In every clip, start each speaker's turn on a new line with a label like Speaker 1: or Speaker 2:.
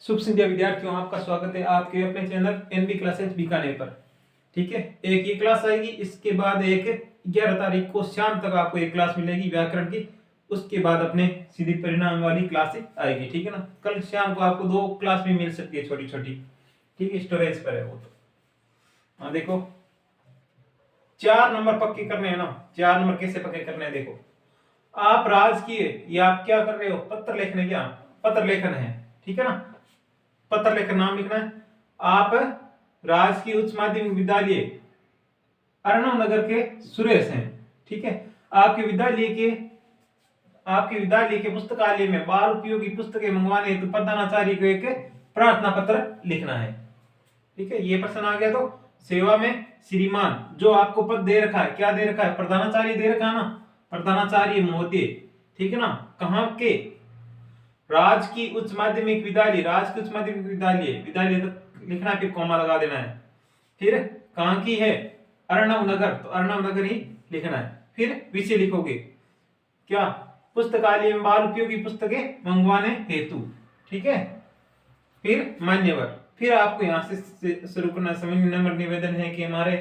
Speaker 1: शुभ संध्या विद्यार्थियों, आपका स्वागत है आपके अपने चैनल एनबी क्लासेस बीकानेर पर। ठीक है, एक ये क्लास आएगी, इसके बाद एक 11 तारीख को शाम तक आपको एक क्लास मिलेगी व्याकरण की। उसके बाद अपने सीधी परिणाम वाली क्लास आएगी। ठीक है ना, कल शाम को आपको 2 क्लास भी मिल सकती है छोटी छोटी। ठीक है, स्टोरेज पर है वो। तो हाँ देखो, 4 नंबर पक्के करने हैं ना। 4 नंबर कैसे पक्के करने हैं देखो। आप राजकीय, ये आप क्या कर रहे हो, पत्र लेखन, क्या पत्र लेखन है। ठीक है ना, पत्र लेखन नाम लिखना है। आप राजकीय उच्च माध्यमिक विद्यालय अर्णव नगर के सुरेश हैं। ठीक है, आपके विद्यालय के पुस्तकालय में बाल उपयोगी पुस्तकें मंगवाने हेतु प्रधानाचार्य को एक प्रार्थना पत्र लिखना है। ठीक है, ये प्रश्न आ गया। तो सेवा में श्रीमान, जो आपको पद दे रखा है, क्या दे रखा है, प्रधानाचार्य दे रखा है ना, प्रधानाचार्य महोदय। ठीक है ना, कहाँ के, राजकीय उच्च माध्यमिक विद्यालय, राजकीय उच्च माध्यमिक विद्यालय, विद्यालय तक लिखना है, फिर कॉमा लगा देना है। फिर कहाँ की है, अर्णव नगर, तो अर्णव नगर ही लिखना है। फिर विषय लिखोगे क्या, पुस्तकालय में बाल उपयोगी पुस्तकें मंगवाने हेतु। ठीक है, फिर मान्यवर। फिर आपको यहाँ से शुरू करना। समय नंबर निवेदन है कि हमारे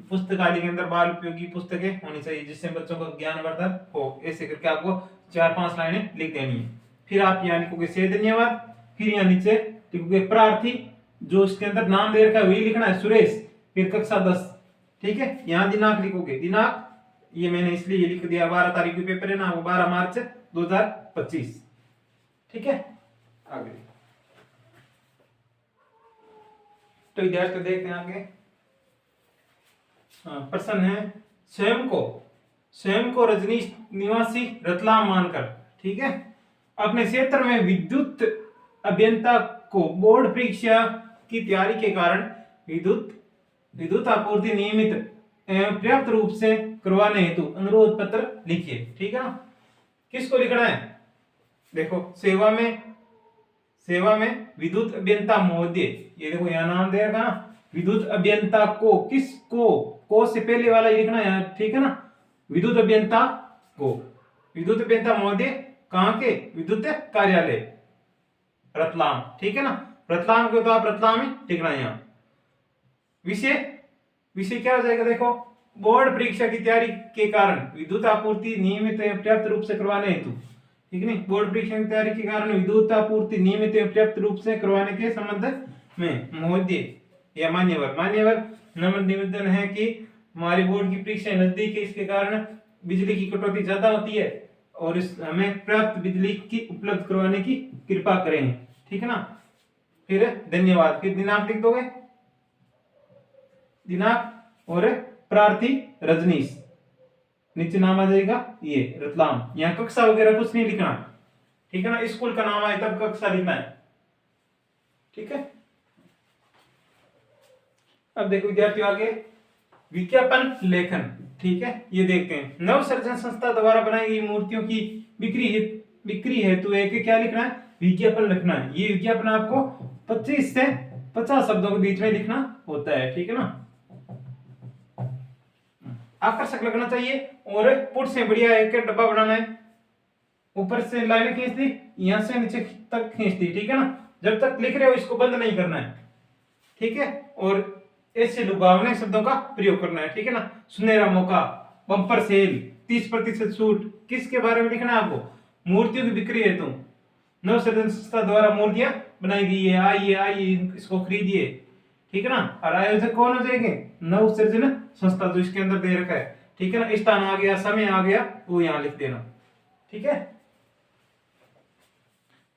Speaker 1: पुस्तकालय के अंदर बाल उपयोगी पुस्तकें होनी चाहिए जिससे बच्चों का ज्ञानवर्धन हो। ऐसे करके आपको 4-5 लाइनें लिख देनी है। फिर आप यहाँ लिखोगे से धन्यवाद। फिर यहाँ नीचे लिखोगे प्रार्थी, जो इसके अंदर नाम दे रखा है वही लिखना है, सुरेश। फिर कक्षा 10। ठीक है, यहाँ दिनांक लिखोगे, दिनांक ये मैंने इसलिए लिख दिया, 12 तारीख को पेपर है ना, वो 12 मार्च 2025। ठीक है, आगे तो विद्यार्थी देखते हैं आगे। प्रश्न है, स्वयं को रजनीश निवासी रतलाम मानकर, ठीक है, अपने क्षेत्र में विद्युत अभियंता को बोर्ड परीक्षा की तैयारी के कारण विद्युत आपूर्ति नियमित एवं पर्याप्त रूप से करवाने हेतु अनुरोध पत्र लिखिए। ठीक है ना, किसको लिखना है देखो, सेवा में विद्युत अभियंता महोदय, ये देखो यहाँ नाम दे रखा ना, विद्युत अभियंता को, किसको, को से पहले वाला ही लिखना है। ठीक है ना, विद्युत अभियंता को, विद्युत अभियंता महोदय कहाँ के, विद्युत कार्यालय रतलाम। ठीक है ना, रतलाम को तो आप रतलाम ही लिखना है यहाँ। विषय क्या हो जाएगा देखो, बोर्ड परीक्षा की तैयारी के कारण विद्युत आपूर्ति नियमित एवं पर्याप्त रूप से करवाने हेतु। ठीक है, बोर्ड परीक्षा की तैयारी के कारण विद्युत आपूर्ति नियमित एवं पर्याप्त रूप से करवाने के संबंध में महोदय या मान्यवर नम्र निवेदन है कि हमारी बोर्ड की परीक्षा नजदीक है, इसके कारण बिजली की कटौती ज्यादा होती है और हमें पर्याप्त बिजली की उपलब्ध करवाने की कृपा करें। ठीक है ना, फिर धन्यवाद। फिर दिनांक लिख दोगे, दिनांक और प्रार्थी रजनीश, नीचे नाम आ जाएगा ये रतलाम। यहाँ कक्षा वगैरह कुछ नहीं लिखना। ठीक है ना, स्कूल का नाम आए तब कक्षा लिखना है। ठीक है, अब देखो विद्यार्थियों आगे विज्ञापन लेखन। ठीक है, ये देखते हैं, नव सृजन संस्था द्वारा बनाई गई मूर्तियों की बिक्री हेतु एक क्या लिखना है, विज्ञापन लिखना है। ये विज्ञापन आपको 25 से 50 शब्दों के बीच में लिखना होता है। ठीक है ना, आकर्षक लगना चाहिए और पुट से बढ़िया एक डब्बा बनाना है। ऊपर से लाइन खींच दी, यहां से नीचे तक खींच दी। ठीक है ना, जब तक लिख रहे हो इसको बंद नहीं करना है। ठीक है, और ऐसे लुभावने शब्दों का प्रयोग करना है। ठीक है ना, सुनहरा मौका, बम्पर सेल, 30% छूट, किसके बारे में लिखना है आपको, मूर्तियों की बिक्री हेतु नव सृजन संस्था द्वारा मूर्तियां बनाई गई है, आइए इसको खरीदिए। ठीक है ना, और आयोजक कौन हो जाएंगे, नव सृजन संस्था, जो इसके अंदर दे रखा है। ठीक है ना, स्थान आ गया, समय आ गया, वो यहाँ लिख देना। ठीक है,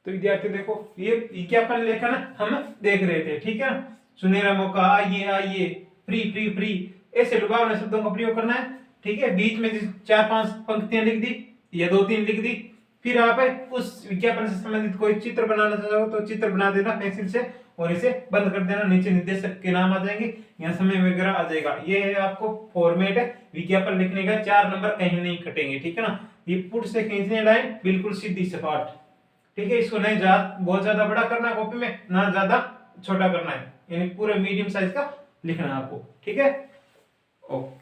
Speaker 1: तो विद्यार्थी देखो ये विज्ञापन लेखन हम देख रहे थे। ठीक है, सुनहरा मौका, आइए, फ्री, ऐसे लुभावने शब्दों का प्रयोग करना है। ठीक है, बीच में 4-5 पंक्तियां लिख दी या 2-3 लिख दी। फिर आप उस विज्ञापन से संबंधित कोई चित्र बनाना चाहो तो चित्र बना देना पेंसिल से और इसे बंद कर देना। नीचे निर्देशक के नाम आ जाएंगे, यहाँ समय वगैरह आ जाएगा। ये है आपको फॉर्मेट है विज्ञापन लिखने का, 4 नंबर कहीं नहीं कटेंगे। ठीक है ना, ये पुट से खींचने लाइन बिल्कुल सीधी सपाट। ठीक है, इसको नहीं बहुत ज्यादा बड़ा करना है कॉपी में, ना ज्यादा छोटा करना है, यानी पूरे मीडियम साइज का लिखना है आपको। ठीक है, ओके।